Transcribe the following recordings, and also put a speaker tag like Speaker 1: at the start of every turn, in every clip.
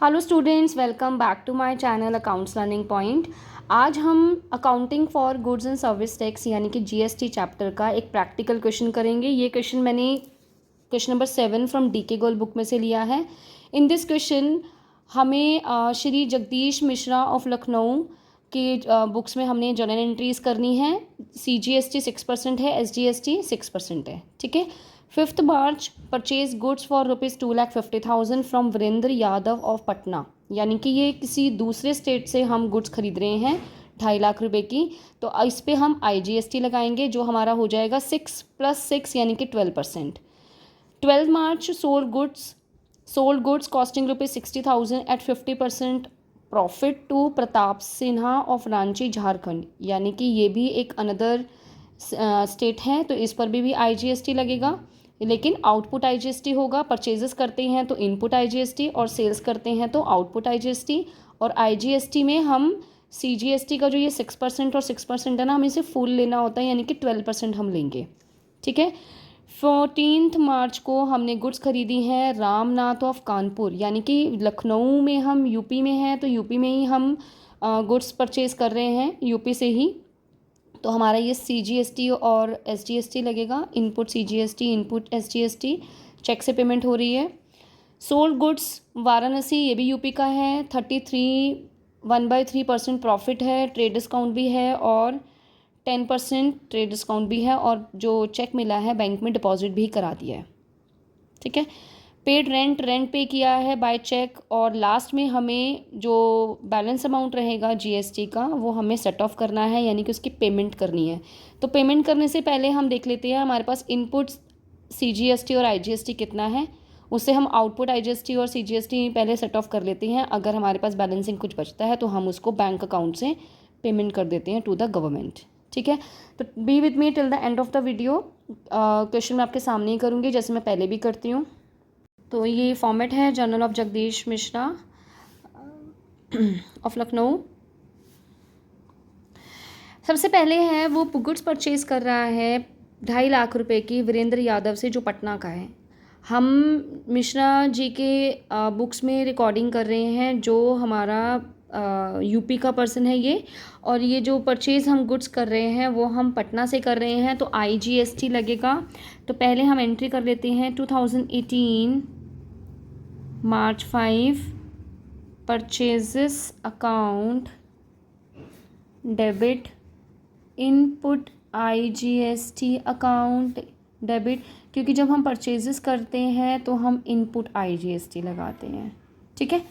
Speaker 1: Hello students, welcome back to my channel accounts learning point. आज हम accounting for goods and service tax यानी कि GST chapter का एक प्रैक्टिकल क्वेश्चन करेंगे। ये क्वेश्चन मैंने question number 7 from DK Goel book में से लिया है। इन दिस क्वेश्चन हमें श्री जगदीश मिश्रा ऑफ लखनऊ की बुक्स में हमने जर्नल एंट्रीज़ करनी है। CGST 6% है, SGST 6% है। ठीक है। 5th March purchase goods for ₹2,50,000 from Virendra Yadav of Patna. यानी कि ये किसी दूसरे स्टेट से हम गुड्स खरीद रहे हैं 2.5 लाख रुपए की। तो इस पे हम IGST लगाएंगे जो हमारा हो जाएगा 6 + 6 यानी कि 12%। 12 March sold goods costing ₹60,000 at 50% profit to Pratap Sinha of Ranchi Jharkhand. यानी कि ये भी एक अनदर स्टेट है, तो इस पर भी IGST लगेगा, लेकिन आउटपुट IGST होगा। परचेजेस करते हैं तो इनपुट IGST और सेल्स करते हैं तो आउटपुट IGST। और IGST में हम CGST का जो ये 6% और 6% है ना, हमें इसे फुल लेना होता है, यानी कि 12% हम लेंगे। ठीक है। 14 मार्च को हमने गुड्स खरीदी हैं रामनाथ ऑफ कानपुर। यानी कि लखनऊ में हम यूपी में हैं, तो यूपी में ही हम गुड्स परचेज कर रहे हैं, यूपी से ही। तो हमारा ये CGST और SGST लगेगा। Input CGST, input SGST, cheque से पेमेंट हो रही है। सोल्ड गुड्स वाराणसी, ये भी यूपी का है। 1/3% प्रॉफिट है, ट्रेड डिस्काउंट भी है और 10% ट्रेड डिस्काउंट भी है, और जो चेक मिला है बैंक में डिपॉजिट भी करा दिया है। ठीक है। पेड रेंट पे किया है बाय चेक, और लास्ट में हमें जो बैलेंस अमाउंट रहेगा GST का वो हमें सेट ऑफ करना है, यानी कि उसकी पेमेंट करनी है। तो पेमेंट करने से पहले हम देख लेते हैं हमारे पास इनपुट CGST और IGST कितना है। उससे हम आउटपुट IGST और CGST पहले सेट ऑफ कर लेते हैं। अगर हमारे पास बैलेंसिंग कुछ बचता है तो हम उसको बैंक अकाउंट से पेमेंट कर देते हैं टू द गवर्नमेंट। ठीक है। तो be with me till the end of the video. Question मैं आपके सामने ही करूँगी जैसे मैं पहले भी करती हूँ। तो ये फॉर्मेट है journal of Jagdish Mishra of Lucknow. सबसे पहले है वो गुड्स परचेज कर रहा है 2.5 लाख रुपए की वीरेंद्र यादव से, जो पटना का है। हम मिश्रा जी के बुक्स में रिकॉर्डिंग कर रहे हैं, जो हमारा यूपी का पर्सन है ये। और ये जो परचेज़ हम गुड्स कर रहे हैं वो हम पटना से कर रहे हैं, तो IGST लगेगा। तो पहले हम एंट्री कर लेते हैं 2018 March 5 purchases account debit input IGST account debit, क्योंकि जब हम परचेजेस करते हैं तो हम इनपुट IGST लगाते हैं। ठीक है।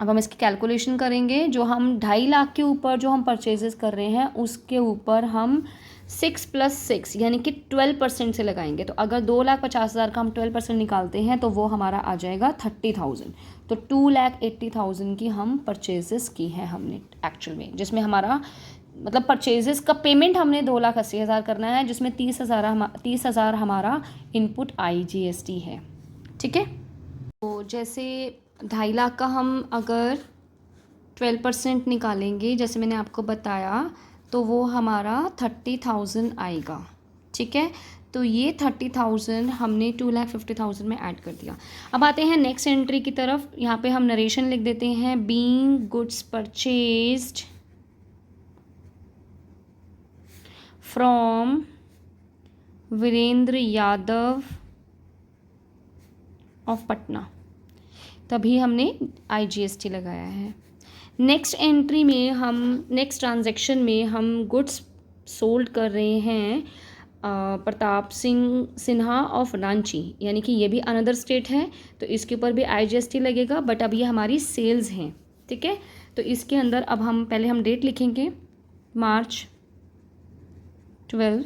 Speaker 1: अब हम इसकी कैलकुलेशन करेंगे। जो हम 2.5 लाख के ऊपर जो हम परचेजेस कर रहे हैं उसके ऊपर हम 6 + 6 यानी कि 12% से लगाएंगे। तो अगर 2,50,000 का हम 12% निकालते हैं तो वो हमारा आ जाएगा 30,000। तो 2,80,000 की हम परचेजेस की है हमने एक्चुअल में, जिसमें हमारा मतलब परचेजेस का पेमेंट हमने 2,80,000 करना है, जिसमें 30,000 हमारा इनपुट IGST है। ठीक है। तो जैसे 2.5 लाख का हम अगर 12% निकालेंगे जैसे मैंने आपको बताया, तो वो हमारा 30,000 आएगा। ठीक है। तो ये 30,000 हमने 2,50,000 में ऐड कर दिया। अब आते हैं नेक्स्ट एंट्री की तरफ। यहाँ पे हम नरेशन लिख देते हैं, being goods purchased from Virendra Yadav of Patna, तभी हमने IGST लगाया है। नेक्स्ट एंट्री में हम नेक्स्ट ट्रांजैक्शन में हम गुड्स सोल्ड कर रहे हैं प्रताप सिन्हा ऑफ रांची, यानी कि ये भी अनदर स्टेट है, तो इसके ऊपर भी IGST लगेगा, बट अब ये हमारी सेल्स हैं। ठीक है। तो इसके अंदर अब हम पहले हम डेट लिखेंगे March 12।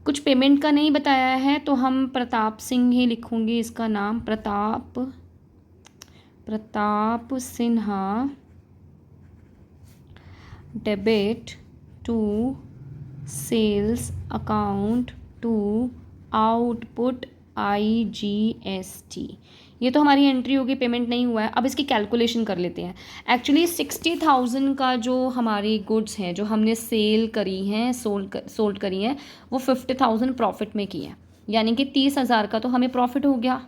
Speaker 1: कुछ पेमेंट का नहीं बताया है तो हम प्रताप सिंह ही लिखूंगी, इसका नाम Pratap Sinha debit to sales account to output IGST। ये तो हमारी एंट्री होगी, पेमेंट नहीं हुआ है। अब इसकी कैलकुलेशन कर लेते हैं। एक्चुअली 60,000 का जो हमारी गुड्स हैं जो हमने सेल करी हैं, सोल्ड करी हैं, वो 50,000 प्रॉफिट में की है। यानी कि 30,000 का तो हमें प्रॉफिट हो गया।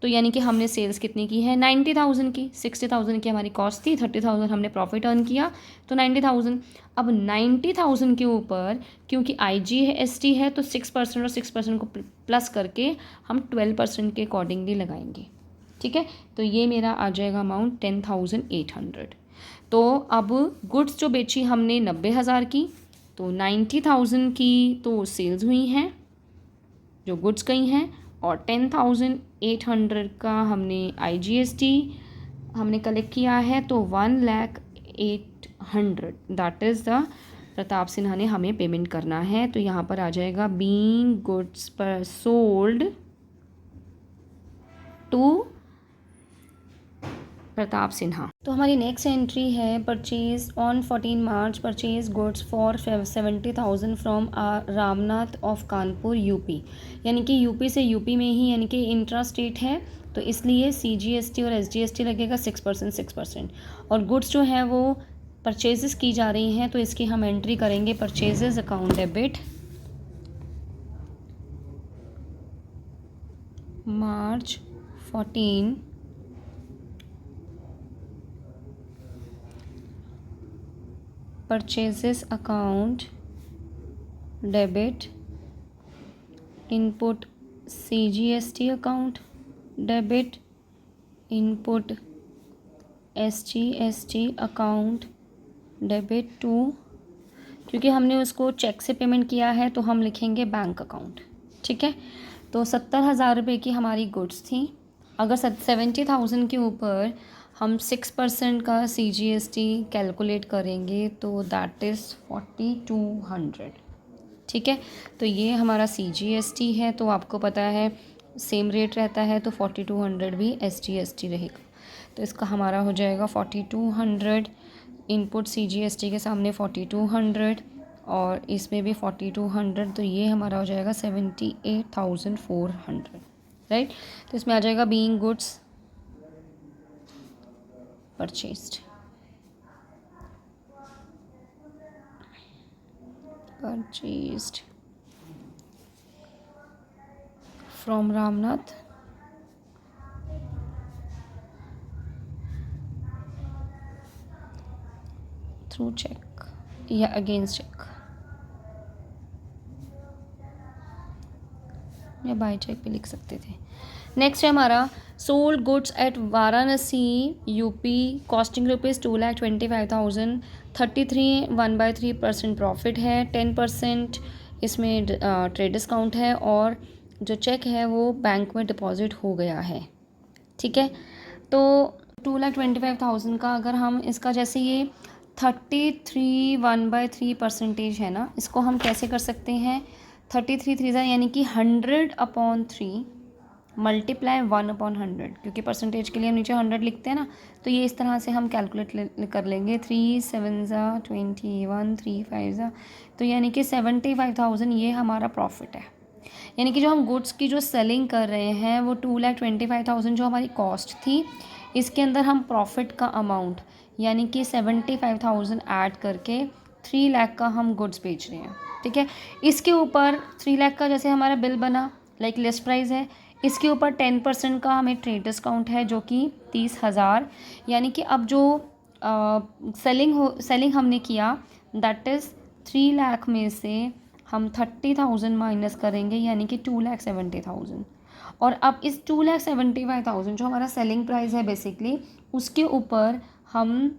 Speaker 1: तो यानी कि हमने सेल्स कितनी की है 90,000 की, 60,000 की हमारी कॉस्ट थी, 30,000 हमने प्रॉफिट अर्न किया तो 90,000। अब 90,000 के ऊपर क्योंकि IGST है तो 6% और 6% को प्लस करके हम 12% के अकॉर्डिंगली लगाएंगे। ठीक है, तो ये मेरा आ जाएगा अमाउंट 10,800। तो अब गुड्स जो बेची हमने 90,000 की, तो 90,000 की तो सेल्स हुई हैं जो गुड्स गई हैं, और 10,800 का हमने IGST हमने कलेक्ट किया है, तो 1,08,000 that is the Pratap Sinha ने हमें पेमेंट करना है। तो यहाँ पर आ जाएगा बीइंग गुड्स पर सोल्ड टू प्रताप सिन्हा। तो हमारी नेक्स्ट एंट्री है purchase on 14 March purchase goods for 70,000 from Ramnath of Kanpur UP. यानी कि यूपी से यूपी में ही, यानी कि इंट्रा स्टेट है तो इसलिए CGST और SGST लगेगा 6%। और गुड्स जो है वो परचेजेस की जा रही हैं तो इसकी हम एंट्री करेंगे purchases account debit March 14 purchases account debit input CGST account debit input SGST account debit to, क्योंकि हमने उसको चेक से पेमेंट किया है तो हम लिखेंगे बैंक अकाउंट। ठीक है, तो 70,000 रुपये की हमारी गुड्स थी। अगर 70,000 के ऊपर हम 6% का CGST कैलकुलेट करेंगे तो दैट इज़ 4,200। ठीक है, तो ये हमारा CGST है, तो आपको पता है सेम रेट रहता है तो 4,200 भी SGST रहेगा। तो इसका हमारा हो जाएगा 4,200 इनपुट CGST के सामने 4,200 और इसमें भी 4,200, तो ये हमारा हो जाएगा 78,400। राइट, तो इसमें आ जाएगा being goods purchased from Ramnath through cheque या अगेंस्ट चेक या बाय चेक भी लिख सकते थे। नेक्स्ट है हमारा sold goods at Varanasi UP costing rupees 2,25,000, 33 1/3% profit है, 10% इसमें ट्रेड डिस्काउंट है और जो चेक है वो बैंक में डिपॉजिट हो गया है। ठीक है, तो 2,25,000 का अगर हम इसका जैसे ये 33 1/3% है ना, इसको हम कैसे कर सकते हैं 33 3 यानी कि 100/3 मल्टीप्लाई 1/100, क्योंकि परसेंटेज के लिए हम नीचे 100 लिखते हैं ना, तो ये इस तरह से हम कैलकुलेट कर लेंगे 3 7 21 3 5 तो यानी कि 75,000 ये हमारा प्रॉफिट है। यानी कि जो हम गुड्स की जो सेलिंग कर रहे हैं वो 2,25,000 जो हमारी कॉस्ट थी, इसके अंदर हम प्रॉफिट का अमाउंट यानी कि 75,000 ऐड करके 3 लाख का हम गुड्स बेच रहे हैं। ठीक है, इसके ऊपर 3 लाख का जैसे हमारा बिल बना लाइक लिस्ट प्राइस है, इसके ऊपर 10% का हमें ट्रेड डिस्काउंट है जो कि 30,000, यानी कि अब जो सेलिंग हमने किया दैट इज़ 3 लाख में से हम 30,000 माइनस करेंगे यानी कि 2,70,000। और अब इस 2,75,000 जो हमारा सेलिंग प्राइस है बेसिकली, उसके ऊपर हम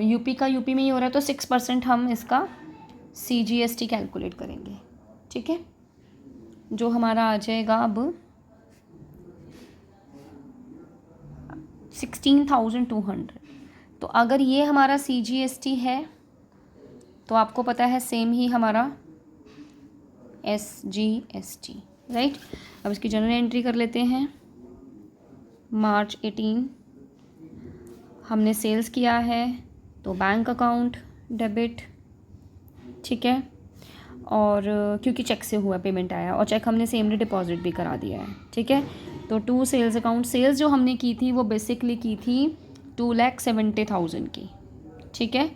Speaker 1: यूपी में ही हो रहा है तो 6% हम इसका CGST कैलकुलेट करेंगे। ठीक है, जो हमारा आ जाएगा अब 16,200। तो अगर ये हमारा CGST है तो आपको पता है सेम ही हमारा SGST। राइट, अब इसकी जनरल एंट्री कर लेते हैं। मार्च 18 हमने सेल्स किया है तो बैंक अकाउंट डेबिट। ठीक है, और क्योंकि चेक से हुआ पेमेंट आया और चेक हमने सेम डे डिपॉजिट भी करा दिया है। ठीक है, तो टू सेल्स अकाउंट, सेल्स जो हमने की थी वो बेसिकली की थी 2,70,000 की। ठीक है,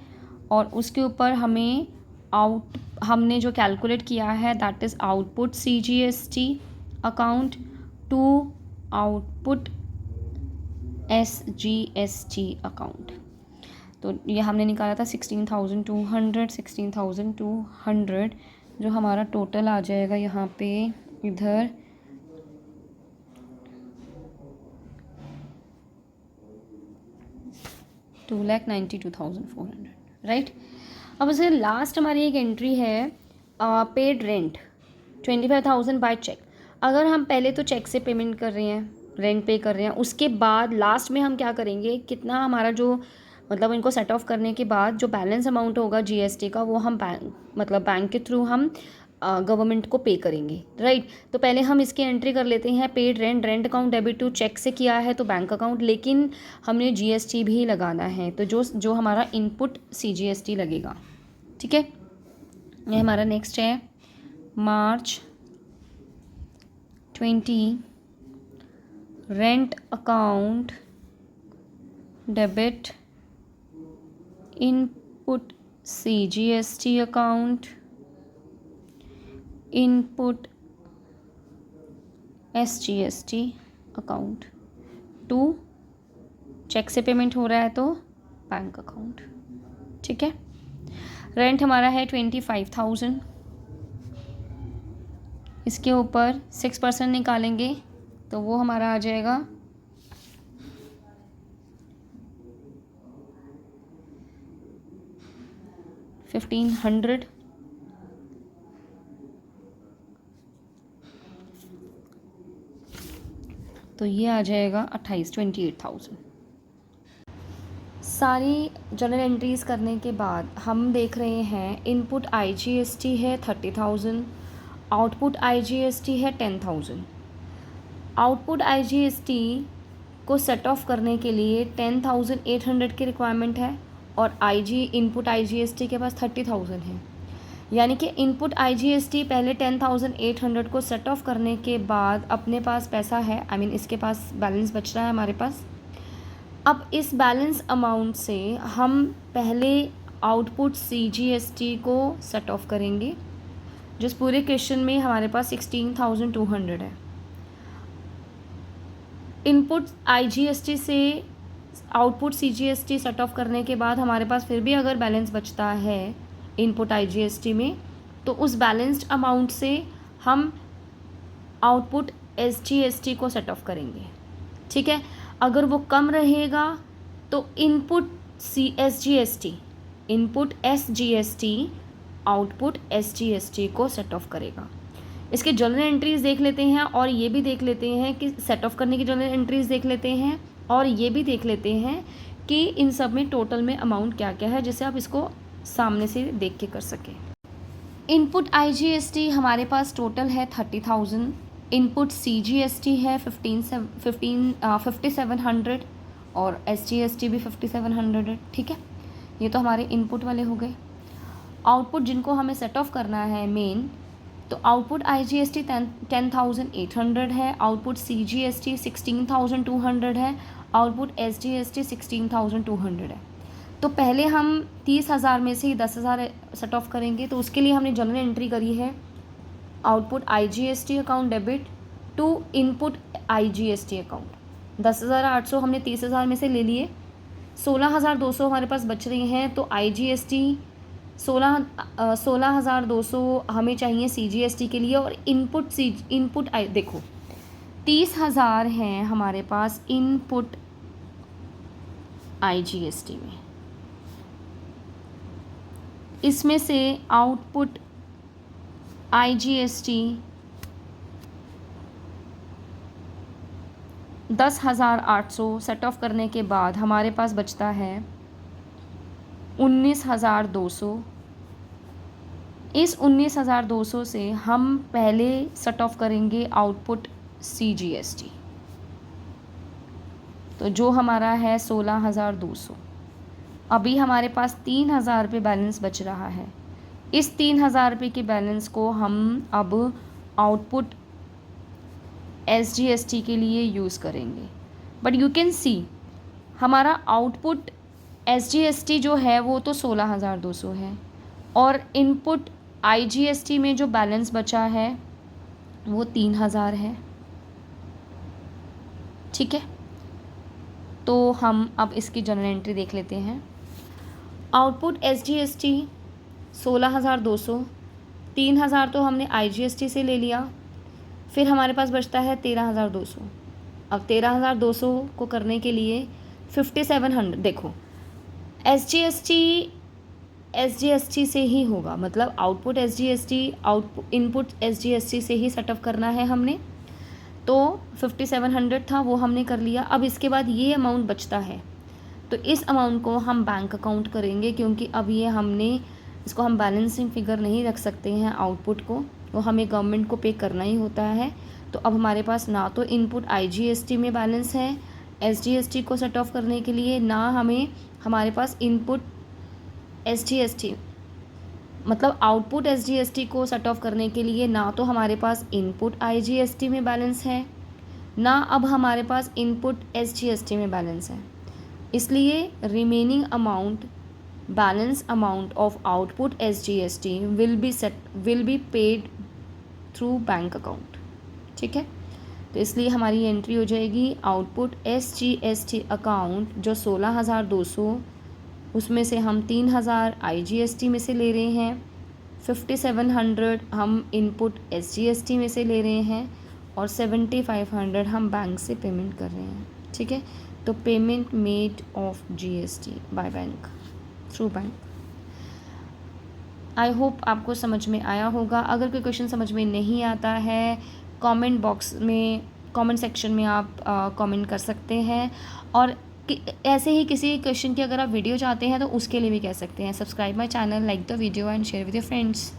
Speaker 1: और उसके ऊपर हमें हमने जो कैलकुलेट किया है that is output CGST account to output SGST account. तो ये हमने निकाला था 16,200 जो हमारा टोटल आ जाएगा यहाँ पे इधर 2,92,400 राइट। अब उसे लास्ट हमारी एक एंट्री है पेड रेंट 25,000 बाय चेक। अगर हम पहले तो चेक से पेमेंट कर रहे हैं, रेंट पे कर रहे हैं, उसके बाद लास्ट में हम क्या करेंगे, कितना हमारा जो मतलब इनको सेट ऑफ करने के बाद जो बैलेंस अमाउंट होगा GST का वो हम बैंक के थ्रू हम गवर्नमेंट को पे करेंगे राइट। तो पहले हम इसकी एंट्री कर लेते हैं paid rent account debit to cheque से किया है तो बैंक अकाउंट, लेकिन हमने GST भी लगाना है तो जो हमारा इनपुट CGST लगेगा। ठीक है, ये हमारा नेक्स्ट है March 20 rent account debit input CGST account input SGST account to cheque से पेमेंट हो रहा है तो बैंक अकाउंट। ठीक है, रेंट हमारा है 25,000, इसके ऊपर 6% निकालेंगे तो वो हमारा आ जाएगा 1,500। तो ये आ जाएगा 28,000। सारी जनरल एंट्रीज़ करने के बाद हम देख रहे हैं इनपुट IGST है 30,000, आउटपुट IGST है 10,000। आउटपुट IGST को सेट ऑफ करने के लिए 10,800 की रिक्वायरमेंट है और इनपुट IGST के पास 30,000 है, यानी कि इनपुट IGST पहले 10,800 को सेट ऑफ करने के बाद अपने पास पैसा है, इसके पास बैलेंस बच रहा है हमारे पास। अब इस बैलेंस अमाउंट से हम पहले आउटपुट CGST को सेट ऑफ करेंगे, जिस पूरे क्वेश्चन में हमारे पास 16,200 है। इनपुट IGST से आउटपुट CGST सेट ऑफ करने के बाद हमारे पास फिर भी अगर बैलेंस बचता है इनपुट IGST में, तो उस बैलेंस्ड अमाउंट से हम आउटपुट SGST को सेट ऑफ करेंगे। ठीक है, अगर वो कम रहेगा तो इनपुट SGST आउटपुट SGST को सेट ऑफ करेगा। इसके जनरल एंट्रीज देख लेते हैं और ये भी देख लेते हैं कि सेट ऑफ करने की जनरल एंट्रीज देख लेते हैं और ये भी देख लेते हैं कि इन सब में टोटल में अमाउंट क्या क्या है, जिससे आप इसको सामने से देख के कर सकें। इनपुट IGST हमारे पास टोटल है 30,000, इनपुट CGST है 5,700 और SGST भी 5,700 है। ठीक है, ये तो हमारे इनपुट वाले हो गए। आउटपुट जिनको हमें सेट ऑफ करना है मेन, तो आउटपुट IGST 10,800 है, आउटपुट CGST 16,200 है, आउटपुट SGST 16,200 है। तो पहले हम 30,000 में से ही 10,000 सेट ऑफ करेंगे, तो उसके लिए हमने जनरल एंट्री करी है output IGST account debit to input IGST account. 10,800 हमने 30,000 में से ले लिए, 16,200 हमारे पास बच रही हैं, तो IGST 16,200 हमें चाहिए CGST के लिए और इनपुट देखो 30,000 हैं हमारे पास इनपुट IGST में, इसमें से आउटपुट IGST 10,800 सेट ऑफ करने के बाद हमारे पास बचता है 19,200। इस 19,200 से हम पहले सेट ऑफ करेंगे आउटपुट CGST, तो जो हमारा है 16,200। अभी हमारे पास 3,000 रुपये बैलेंस बच रहा है। इस 3,000 रुपये के बैलेंस को हम अब आउटपुट SGST के लिए यूज़ करेंगे। बट यू कैन सी हमारा आउटपुट SGST जो है वो तो 16,200 है और इनपुट IGST में जो बैलेंस बचा है वो 3000 है। ठीक है, तो हम अब इसकी जनरल एंट्री देख लेते हैं। आउटपुट SGST 16,200, 3,000 तो हमने IGST से ले लिया, फिर हमारे पास बचता है 13,200। अब 13,200 को करने के लिए 5700, देखो SGST से ही होगा, मतलब आउटपुट SGST इनपुट SGST से ही सेटअप करना है हमने। तो 5700 था, वो हमने कर लिया। अब इसके बाद ये अमाउंट बचता है, तो इस अमाउंट को हम बैंक अकाउंट करेंगे, क्योंकि अब ये हमने इसको हम बैलेंसिंग फिगर नहीं रख सकते हैं आउटपुट को, वो हमें गवर्नमेंट को पे करना ही होता है। तो अब हमारे पास ना तो इनपुट IGST में बैलेंस है SGST को सेट ऑफ करने के लिए, ना हमारे पास इनपुट SGST मतलब आउटपुट SGST को सेट ऑफ करने के लिए, ना तो हमारे पास इनपुट IGST में बैलेंस है, ना अब हमारे पास इनपुट SGST में बैलेंस है। इसलिए remaining amount, balance amount of output SGST will be paid through bank account. ठीक है, तो इसलिए हमारी एंट्री हो जाएगी आउटपुट SGST अकाउंट जो 16,200, उसमें से हम 3,000 IGST में से ले रहे हैं, 5700 हम इनपुट SGST में से ले रहे हैं, और 7500 हम बैंक से पेमेंट कर रहे हैं। ठीक है, तो payment made of GST by bank, through bank. I hope आपको समझ में आया होगा। अगर कोई क्वेश्चन समझ में नहीं आता है, कमेंट बॉक्स में, कमेंट सेक्शन में आप कमेंट कर सकते हैं, और ऐसे ही किसी क्वेश्चन की अगर आप वीडियो चाहते हैं तो उसके लिए भी कह सकते हैं। Subscribe my channel, like the video and share with your friends.